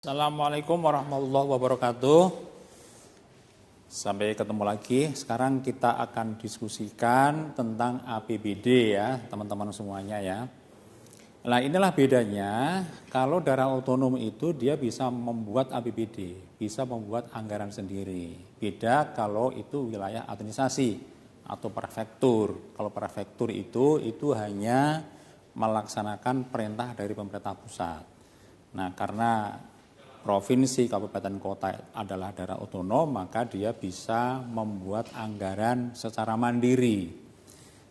Assalamualaikum warahmatullahi wabarakatuh. Sampai ketemu lagi. Sekarang kita akan diskusikan tentang APBD ya, teman-teman semuanya ya. Nah, inilah bedanya kalau daerah otonom itu dia bisa membuat APBD, bisa membuat anggaran sendiri. Beda kalau itu wilayah administrasi atau prefektur. Kalau prefektur itu hanya melaksanakan perintah dari pemerintah pusat. Nah, karena provinsi, kabupaten, kota adalah daerah otonom, maka dia bisa membuat anggaran secara mandiri.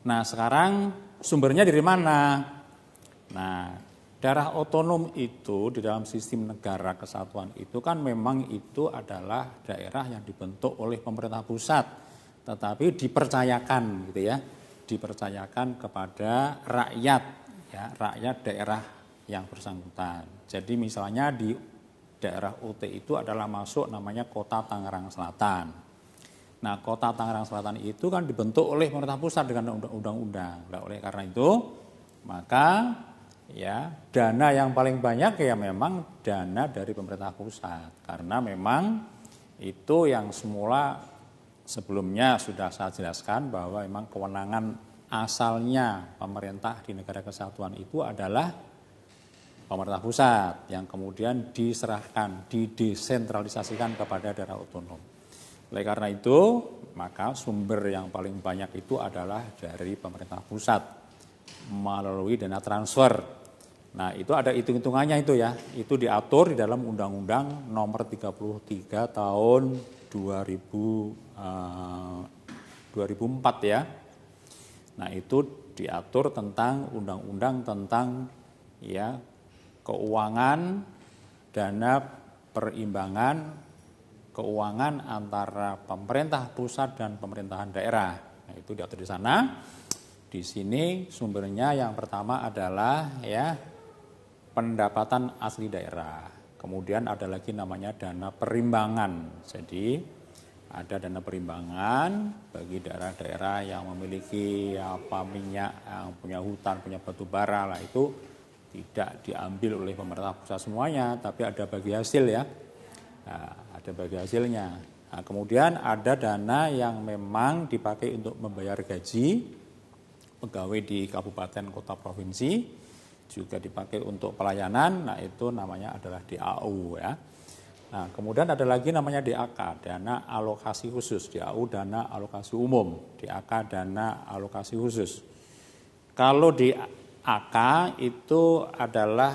Nah, sekarang sumbernya dari mana? Nah, daerah otonom itu di dalam sistem negara kesatuan itu kan memang itu adalah daerah yang dibentuk oleh pemerintah pusat, tetapi dipercayakan gitu ya, dipercayakan kepada rakyat ya, rakyat daerah yang bersangkutan. Jadi misalnya di daerah OT itu adalah masuk namanya Kota Tangerang Selatan. Nah, Kota Tangerang Selatan itu kan dibentuk oleh pemerintah pusat dengan undang-undang. Nah, oleh karena itu, maka ya dana yang paling banyak ya memang dana dari pemerintah pusat. Karena memang itu yang semula sebelumnya sudah saya jelaskan bahwa memang kewenangan asalnya pemerintah di negara kesatuan itu adalah pemerintah pusat yang kemudian diserahkan, didesentralisasikan kepada daerah otonom. Oleh karena itu, maka sumber yang paling banyak itu adalah dari pemerintah pusat melalui dana transfer. Nah, itu ada hitung-hitungannya itu ya. Itu diatur di dalam Undang-Undang Nomor 33 Tahun 2004 ya. Nah, itu diatur tentang undang-undang tentang ya keuangan, dana perimbangan keuangan antara pemerintah pusat dan pemerintahan daerah. Nah, itu diatur di sana. Di sini sumbernya yang pertama adalah ya pendapatan asli daerah. Kemudian ada lagi namanya dana perimbangan. Jadi ada dana perimbangan bagi daerah-daerah yang memiliki minyak, yang punya hutan, punya batu bara lah, itu tidak diambil oleh pemerintah pusat semuanya, tapi ada bagi hasil ya. Nah, ada bagi hasilnya. Nah, kemudian ada dana yang memang dipakai untuk membayar gaji pegawai di kabupaten, kota, provinsi, juga dipakai untuk pelayanan. Nah, itu namanya adalah DAU ya. Nah, kemudian ada lagi namanya DAK, dana alokasi khusus. DAU dana alokasi umum, DAK dana alokasi khusus. Kalau di AK itu adalah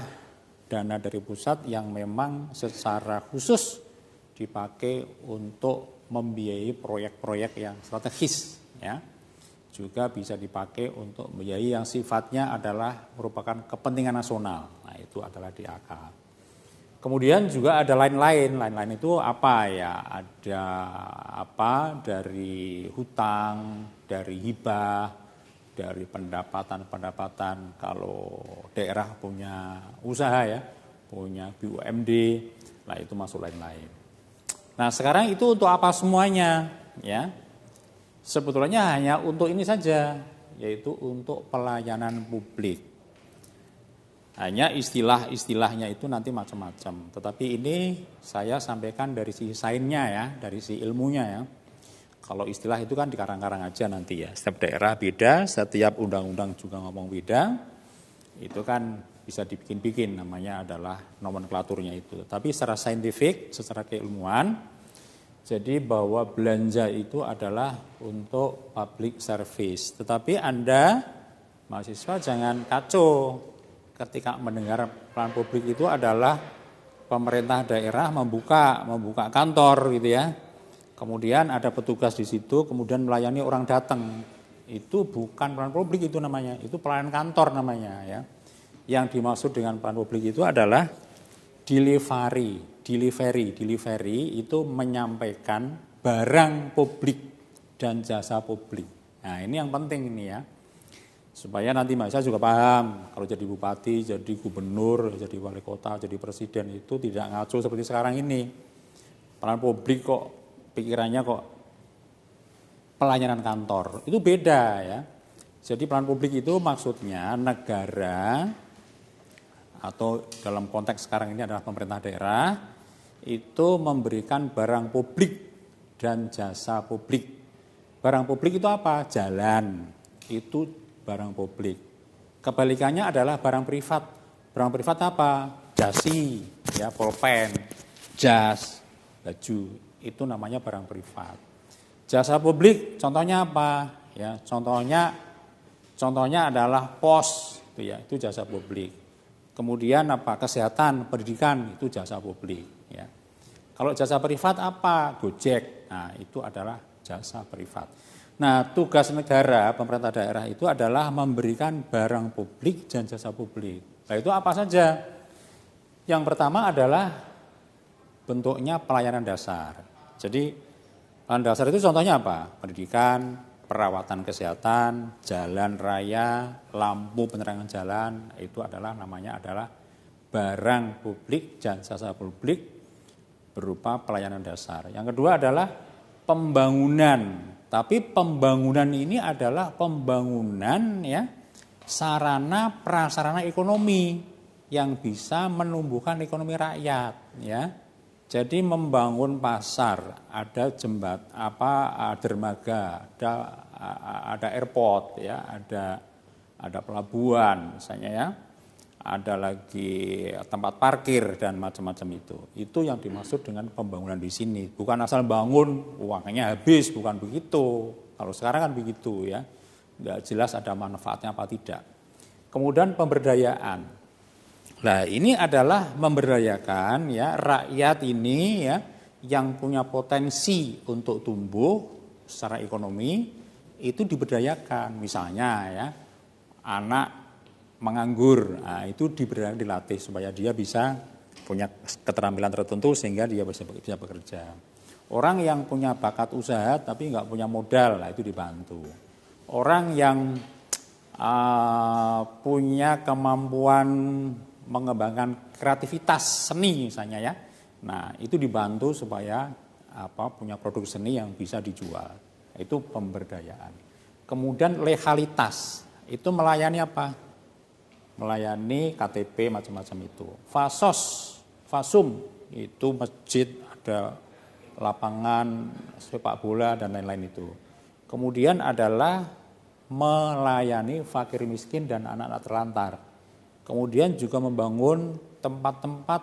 dana dari pusat yang memang secara khusus dipakai untuk membiayai proyek-proyek yang strategis ya. Juga bisa dipakai untuk membiayai yang sifatnya adalah merupakan kepentingan nasional. Nah, itu adalah DAK. Kemudian juga ada lain-lain. Lain-lain itu apa ya? Ada apa dari hutang, dari hibah, dari pendapatan kalau daerah punya usaha ya, punya BUMD, nah itu masuk lain-lain. Nah, sekarang itu untuk apa semuanya ya? Sebetulnya hanya untuk ini saja, yaitu untuk pelayanan publik. Hanya istilah-istilahnya itu nanti macam-macam. Tetapi ini saya sampaikan dari sisi sainnya ya, dari sisi ilmunya ya. Kalau istilah itu kan dikarang-karang aja nanti ya. Setiap daerah beda, setiap undang-undang juga ngomong beda. Itu kan bisa dibikin-bikin, namanya adalah nomenklaturnya itu. Tapi secara saintifik, secara keilmuan, jadi bahwa belanja itu adalah untuk public service. Tetapi Anda, mahasiswa jangan kacau ketika mendengar peran publik itu adalah pemerintah daerah membuka kantor gitu ya. Kemudian ada petugas di situ, kemudian melayani orang datang. Itu bukan pelayanan publik itu namanya, itu pelayanan kantor namanya ya. Yang dimaksud dengan pelayanan publik itu adalah delivery itu menyampaikan barang publik dan jasa publik. Nah, ini yang penting ini ya. Supaya nanti saya juga paham, kalau jadi bupati, jadi gubernur, jadi wali kota, jadi presiden itu tidak ngaco seperti sekarang ini. Pelayanan publik kok pikirannya kok pelayanan kantor, itu beda ya. Jadi pelayanan publik itu maksudnya negara atau dalam konteks sekarang ini adalah pemerintah daerah, itu memberikan barang publik dan jasa publik. Barang publik itu apa? Jalan, itu barang publik. Kebalikannya adalah barang privat. Barang privat apa? Jasi, ya, pulpen, jas, baju, itu namanya barang privat. Jasa publik, contohnya apa? Ya, contohnya adalah pos, itu jasa publik. Kemudian apa? Kesehatan, pendidikan, itu jasa publik. Ya. Kalau jasa privat apa? Gojek, nah itu adalah jasa privat. Nah, tugas negara, pemerintah daerah itu adalah memberikan barang publik dan jasa publik. Nah, itu apa saja? Yang pertama adalah bentuknya pelayanan dasar. Jadi, pelayanan dasar itu contohnya apa? Pendidikan, perawatan kesehatan, jalan raya, lampu penerangan jalan, itu namanya adalah barang publik dan jasa publik berupa pelayanan dasar. Yang kedua adalah pembangunan. Tapi pembangunan ini adalah pembangunan ya sarana prasarana ekonomi yang bisa menumbuhkan ekonomi rakyat ya. Jadi membangun pasar, ada dermaga, ada airport ya, ada pelabuhan misalnya ya. Ada lagi tempat parkir dan macam-macam itu. Itu yang dimaksud dengan pembangunan di sini. Bukan asal bangun, uangnya habis, bukan begitu. Kalau sekarang kan begitu ya. Nggak jelas ada manfaatnya apa tidak. Kemudian pemberdayaan. Nah, ini adalah memberdayakan ya rakyat ini ya yang punya potensi untuk tumbuh secara ekonomi itu diberdayakan. Misalnya ya, anak menganggur, nah, itu dilatih supaya dia bisa punya keterampilan tertentu sehingga dia bisa bekerja. Orang yang punya bakat usaha tapi nggak punya modal, nah, itu dibantu. Orang yang punya kemampuan mengembangkan kreativitas seni misalnya ya, nah itu dibantu supaya punya produk seni yang bisa dijual. Itu pemberdayaan. Kemudian legalitas, itu melayani apa? Melayani KTP macam-macam itu. Fasum itu masjid, ada lapangan sepak bola dan lain-lain itu. Kemudian adalah melayani fakir miskin dan anak-anak terlantar. Kemudian juga membangun tempat-tempat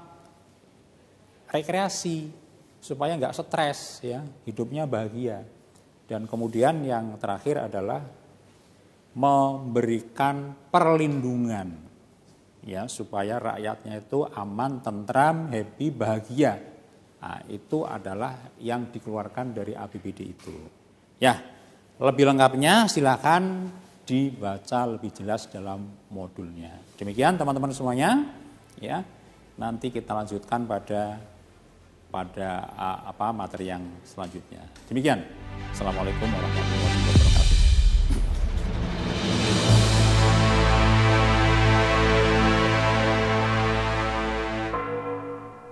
rekreasi supaya nggak stres ya, hidupnya bahagia. Dan kemudian yang terakhir adalah memberikan perlindungan ya supaya rakyatnya itu aman, tentram, happy, bahagia. Nah, itu adalah yang dikeluarkan dari APBD itu. Ya, lebih lengkapnya silakan dibaca lebih jelas dalam modulnya. Demikian teman-teman semuanya. Ya, nanti kita lanjutkan pada materi yang selanjutnya. Demikian. Assalamualaikum warahmatullahi wabarakatuh.